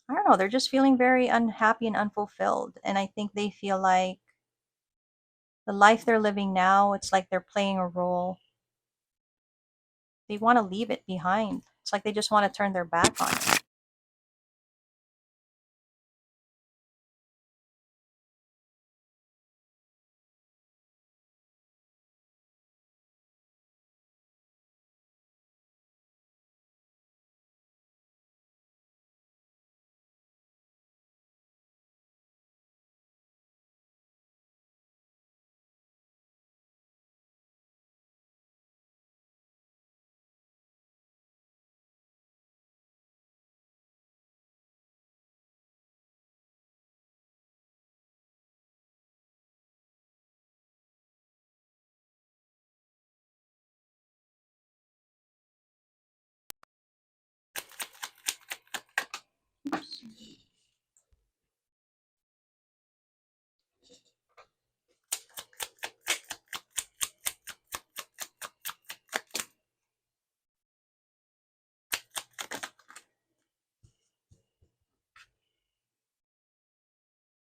I don't know, they're just feeling very unhappy and unfulfilled. And I think they feel like the life they're living now, it's like they're playing a role. They want to leave it behind. It's like they just want to turn their back on it.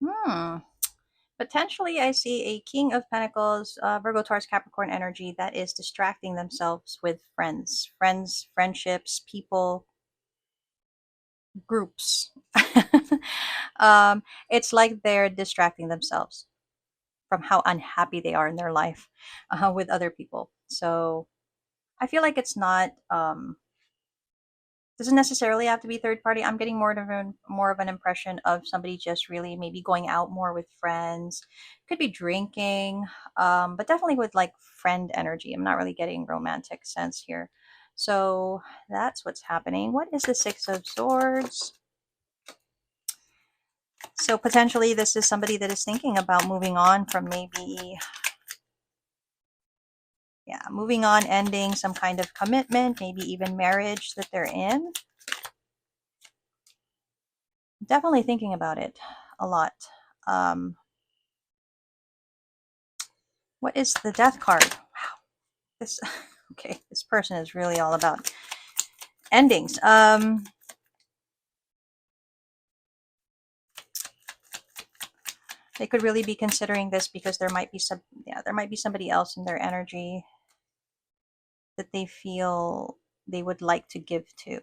Hmm. Potentially, I see a King of Pentacles, Virgo, Taurus, Capricorn energy that is distracting themselves with friends, friendships, people, groups. It's like they're distracting themselves from how unhappy they are in their life with other people. So I feel like it's not doesn't necessarily have to be third party. I'm getting more of an impression of somebody just really maybe going out more with friends. Could be drinking, but definitely with like friend energy. I'm not really getting romantic sense here. So that's what's happening. What is the Six of Swords? So potentially this is somebody that is thinking about moving on from maybe, yeah, moving on, ending some kind of commitment, maybe even marriage that they're in. Definitely thinking about it a lot. Um, what is the Death card? Wow, this okay. This person is really all about endings. They could really be considering this because there might be some, yeah, there might be somebody else in their energy that they feel they would like to give to.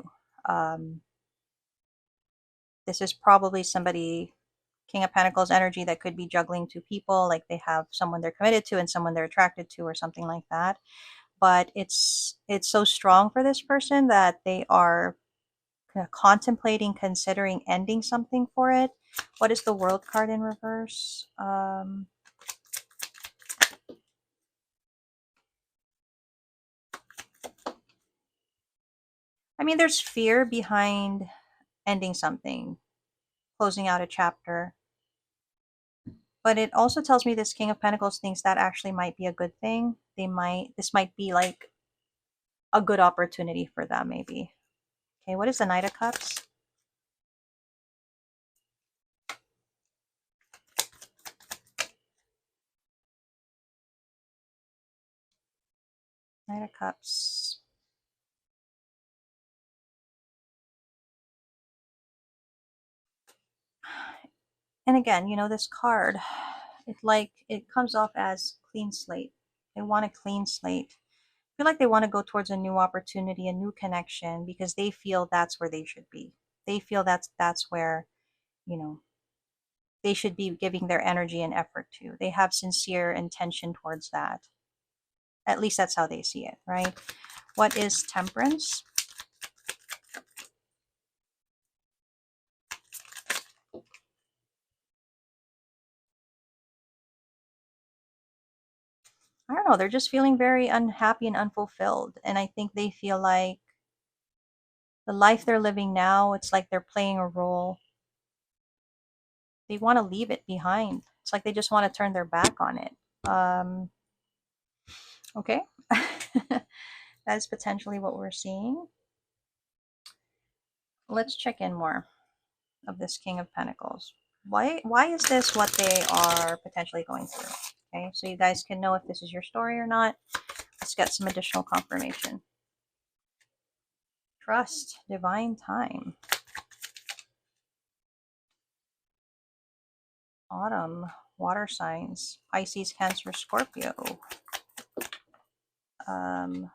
Um, this is probably somebody, King of Pentacles energy, that could be juggling two people, like they have someone they're committed to and someone they're attracted to or something like that. But it's so strong for this person that they are kind of contemplating, considering ending something for it. What is the World card in reverse? I mean, there's fear behind ending something, closing out a chapter. But it also tells me this King of Pentacles thinks that actually might be a good thing. This might be like a good opportunity for them, maybe. Okay, what is the Knight of Cups? Knight of Cups. And again, this card, it comes off as clean slate. They want a clean slate. I feel like they want to go towards a new opportunity, a new connection, because they feel that's where they should be. They feel that's where, you know, they should be giving their energy and effort to. They have sincere intention towards that. At least that's how they see it, right? What is Temperance? I don't know, they're just feeling very unhappy and unfulfilled. And I think they feel like the life they're living now, it's like they're playing a role. They want to leave it behind. It's like they just want to turn their back on it. Um, okay. That is potentially what we're seeing. Let's check in more of this King of Pentacles. Why is this what they are potentially going through? Okay, so you guys can know if this is your story or not. Let's get some additional confirmation. Trust, divine time. autumn, water signs, Pisces, Cancer, Scorpio. Um,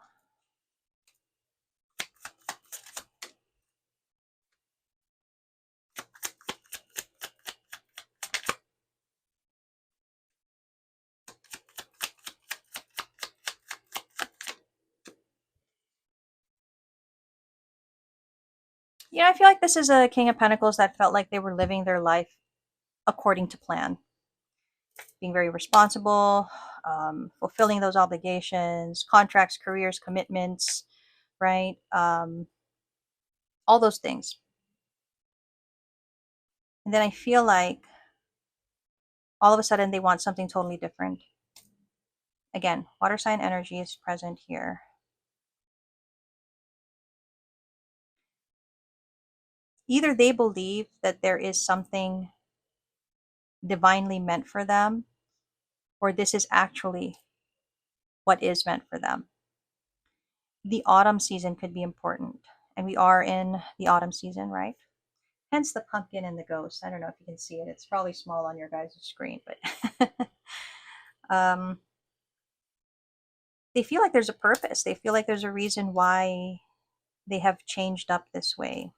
I feel like this is a King of Pentacles that felt like they were living their life according to plan, being very responsible, fulfilling those obligations, contracts, careers, commitments, right? All those things. And then I feel like all of a sudden they want something totally different. Again, water sign energy is present here. Either they believe that there is something divinely meant for them, or this is actually what is meant for them. The autumn season could be important, and we are in the autumn season, right? Hence the pumpkin and the ghost. I don't know if you can see it. It's probably small on your guys' screen, but um, they feel like there's a purpose. They feel like there's a reason why they have changed up this way.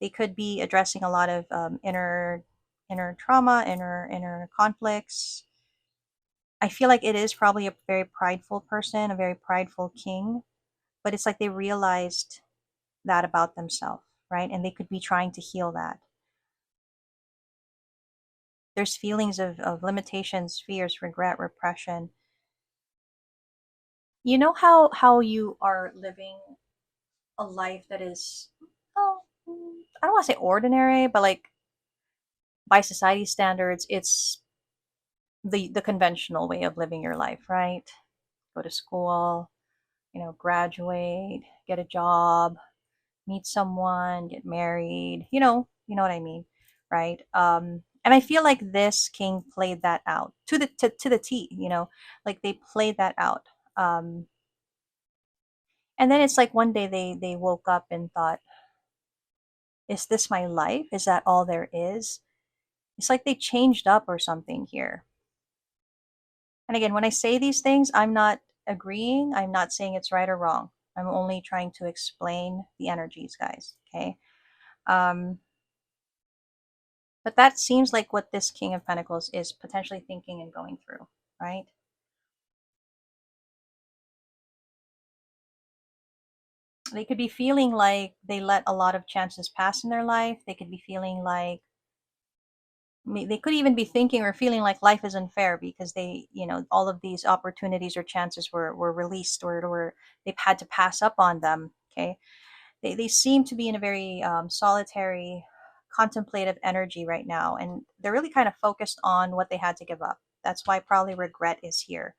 They could be addressing a lot of inner trauma, inner conflicts. I feel like it is probably a very prideful person, a very prideful king, but it's like they realized that about themselves, right? And they could be trying to heal that. There's feelings of limitations, fears, regret, repression. You know how you are living a life that is, oh, I don't want to say ordinary, but like by society standards, it's the conventional way of living your life, right? Go to school, graduate, get a job, meet someone, get married, you know what I mean, right? And I feel like this king played that out to the T, like they played that out. Um, and then it's like one day they woke up and thought, is this my life? Is that all there is? It's like they changed up or something here. And again, when I say these things, I'm not agreeing. I'm not saying it's right or wrong. I'm only trying to explain the energies, guys. Okay. Um, but that seems like what this King of Pentacles is potentially thinking and going through, right? They could be feeling like they let a lot of chances pass in their life. They could be feeling like they could even be thinking or feeling like life is unfair because all of these opportunities or chances were released or they've had to pass up on them. Okay. They seem to be in a very solitary, contemplative energy right now, and they're really kind of focused on what they had to give up. That's why probably regret is here.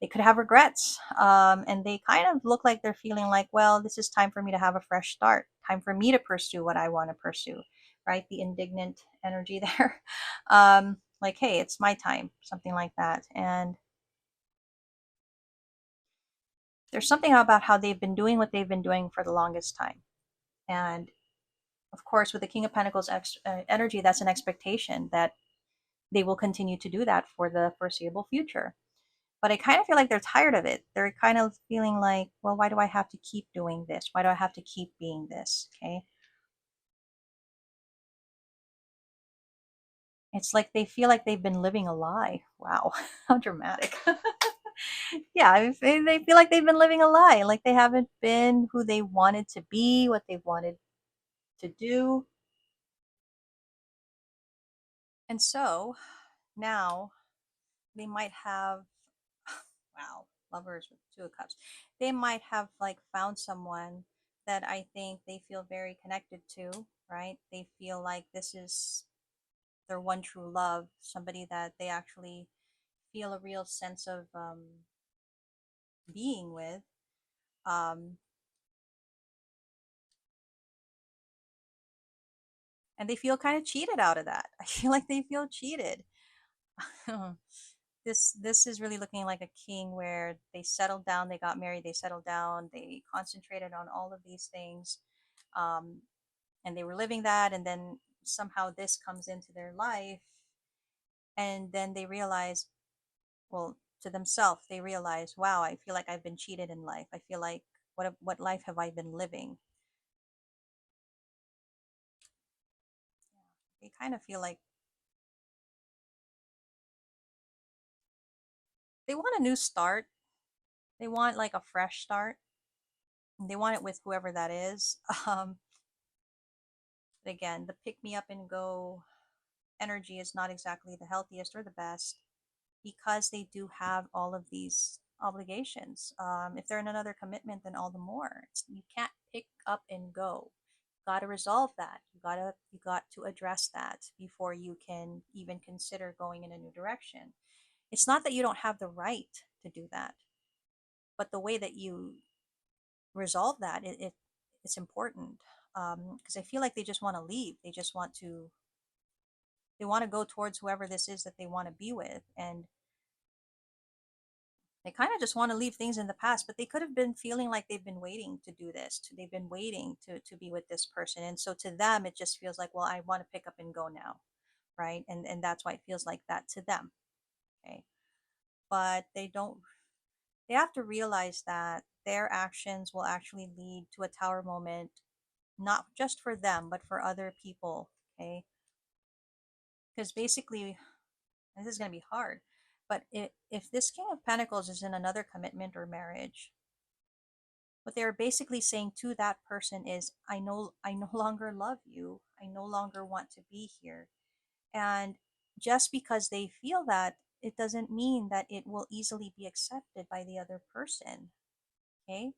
They could have regrets, and they kind of look like they're feeling like, well, this is time for me to have a fresh start, time for me to pursue what I want to pursue, right? The indignant energy there. Like, hey, it's my time, something like that. And there's something about how they've been doing what they've been doing for the longest time. And of course, with the King of Pentacles energy, that's an expectation that they will continue to do that for the foreseeable future. But I kind of feel like they're tired of it. They're kind of feeling like, well, why do I have to keep doing this? Why do I have to keep being this? Okay. It's like they feel like they've been living a lie. Wow. How dramatic. Yeah, they feel like they've been living a lie. Like they haven't been who they wanted to be, what they wanted to do. And so now they might have, wow, lovers with two of cups. They might have like found someone that I think they feel very connected to, right? They feel like this is their one true love, somebody that they actually feel a real sense of being with. Um, and they feel kind of cheated out of that. I feel like they feel cheated. This is really looking like a king where they settled down, they got married, they settled down, they concentrated on all of these things, um, and they were living that, and then somehow this comes into their life, And then they realize, well, to themselves, they realize, wow, I feel like I've been cheated in life. I feel like, what life have I been living? They kind of feel like they want a new start. They want like a fresh start. They want it with whoever that is. Um, but again, the pick me up and go energy is not exactly the healthiest or the best because they do have all of these obligations. If they're in another commitment, then all the more. You can't pick up and go. You got to resolve that. You got to address that before you can even consider going in a new direction. It's not that you don't have the right to do that, but the way that you resolve that, it's important. Because I feel like they just want to leave. They want to go towards whoever this is that they want to be with, and they kind of just want to leave things in the past, but they could have been feeling like they've been waiting to do this. They've been waiting to be with this person. And so to them, it just feels like, well, I want to pick up and go now. Right. And that's why it feels like that to them. Okay. But they have to realize that their actions will actually lead to a tower moment, not just for them, but for other people. Okay. Because basically, and this is going to be hard, but if this King of Pentacles is in another commitment or marriage, what they're basically saying to that person is, I no longer love you. I no longer want to be here. And just because they feel that, it doesn't mean that it will easily be accepted by the other person. Okay?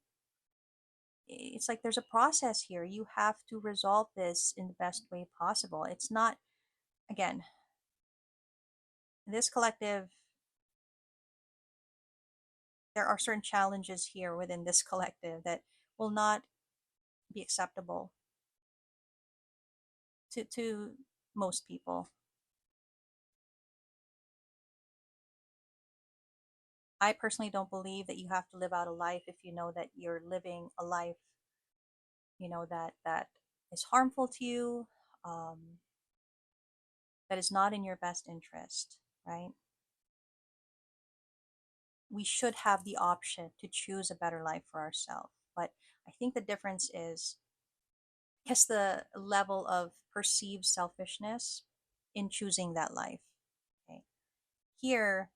It's like there's a process here. You have to resolve this in the best way possible. It's not, again, this collective, there are certain challenges here within this collective that will not be acceptable to most people. I personally don't believe that you have to live out a life if you know that you're living a life, that is harmful to you, um, that is not in your best interest, right? We should have the option to choose a better life for ourselves. But I think the difference is, I guess, the level of perceived selfishness in choosing that life. Okay. Here,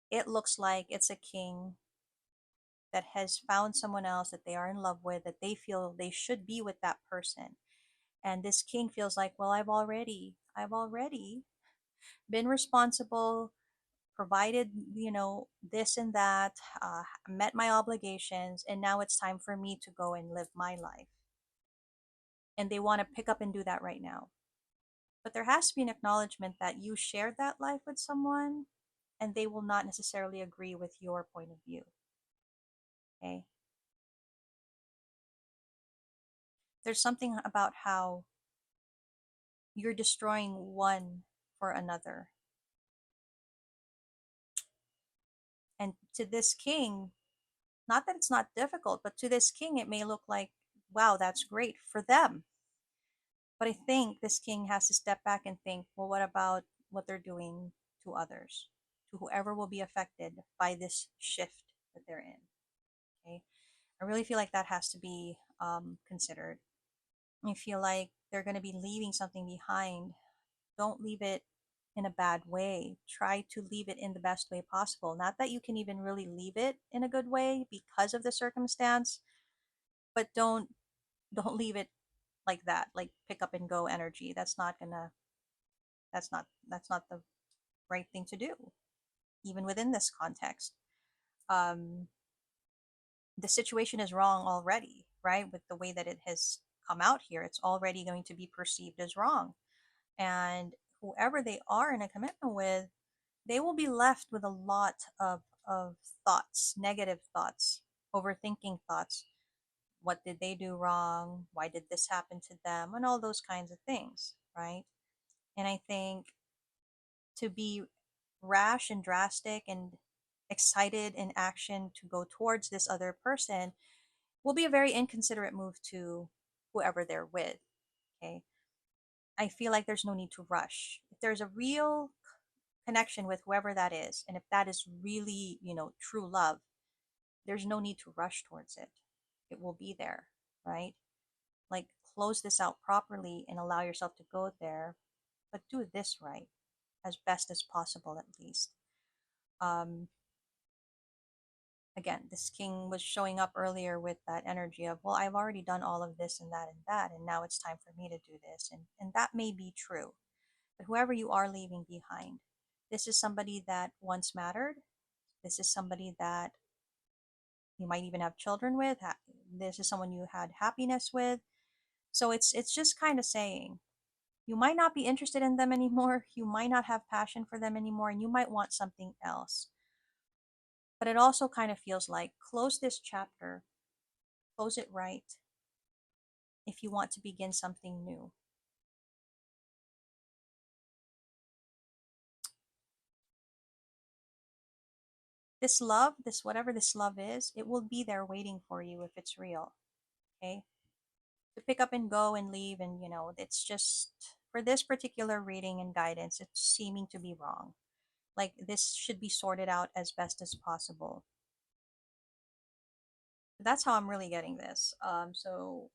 it looks like it's a king that has found someone else that they are in love with, that they feel they should be with that person. And this king feels like, well, I've already been responsible, provided, this and that, met my obligations, and now it's time for me to go and live my life. And they want to pick up and do that right now. But there has to be an acknowledgement that you shared that life with someone and they will not necessarily agree with your point of view. Okay. There's something about how you're destroying one for another. And to this king, not that it's not difficult, but to this king, it may look like, wow, that's great for them. But I think this king has to step back and think, well, what about what they're doing to others, to whoever will be affected by this shift that they're in? Okay. I really feel like that has to be considered. I feel like they're going to be leaving something behind. Don't leave it in a bad way. Try to leave it in the best way possible. Not that you can even really leave it in a good way because of the circumstance, but don't leave it like that, like pick up and go energy. That's not the right thing to do, even within this context. Um, the situation is wrong already, right? With the way that it has come out here, it's already going to be perceived as wrong. And whoever they are in a commitment with, they will be left with a lot of thoughts, negative thoughts, overthinking thoughts. What did they do wrong? Why did this happen to them? And all those kinds of things, right? And I think to be rash and drastic and excited in action to go towards this other person will be a very inconsiderate move to whoever they're with. Okay. I feel like there's no need to rush. If there's a real connection with whoever that is, and if that is really, true love, there's no need to rush towards it. It will be there, right? Like, close this out properly and allow yourself to go there, but do this right, as best as possible, at least. Um, Again, this king was showing up earlier with that energy of, well, I've already done all of this and that, and now it's time for me to do this. And that may be true. But whoever you are leaving behind, this is somebody that once mattered. This is somebody that you might even have children with. This is someone you had happiness with. So it's just kind of saying, you might not be interested in them anymore. You might not have passion for them anymore, and you might want something else. But it also kind of feels like, close this chapter, close it right, if you want to begin something new. This love, this whatever this love is, it will be there waiting for you if it's real. Okay? To pick up and go and leave, and it's just, for this particular reading and guidance, it's seeming to be wrong. Like, this should be sorted out as best as possible. That's how I'm really getting this. So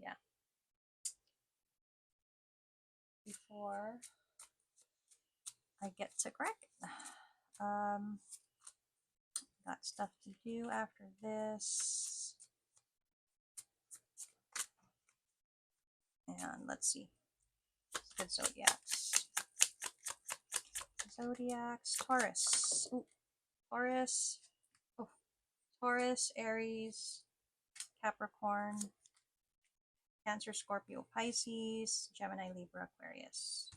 yeah. Before I get to crack it. Got stuff to do after this. And let's see. Good zodiacs. Zodiacs. Taurus. Ooh, Taurus. Oh, Taurus, Aries, Capricorn, Cancer, Scorpio, Pisces, Gemini, Libra, Aquarius.